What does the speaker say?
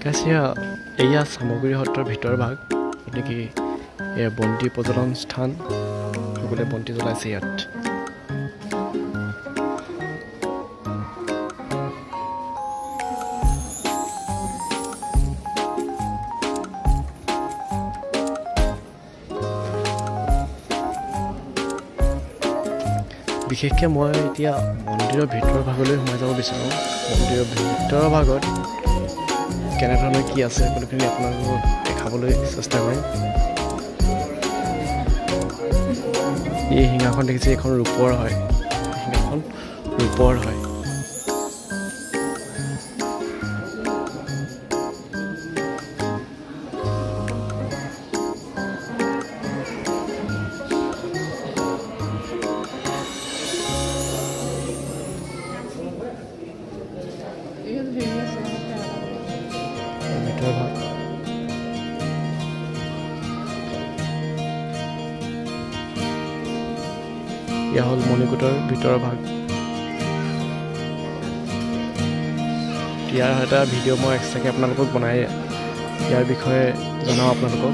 কাছিয়া এয়া সামগ্ৰী সত্ৰৰ ভিতৰ ভাগ নেকি এয়া বন্তি প্ৰজ্বলন স্থান সকলোৱে বন্তি জ্বলাইছে ইয়াত বিশেষকৈ মই এতিয়া মন্দিৰৰ ভিতৰ ভাগলৈ সোমাই যাব বিচাৰোঁ মন্দিৰৰ ভিতৰৰ ভাগত কেনেধৰণৰ কি আছে সকলোখিনি আপোনালোকক দেখাবলৈ চেষ্টা কৰিম এই সিংহাসন দেখিছে এইখন ৰূপৰ হয় সিংহাসন ৰূপৰ হয় ভাগ এয়া হ'ল মণিকূটৰ ভিতৰৰ ভাগ ইয়াৰ এটা ভিডিঅ' মই এক্সট্ৰাকৈ আপোনালোকক বনাই ইয়াৰ বিষয়ে জনাওঁ আপোনালোকক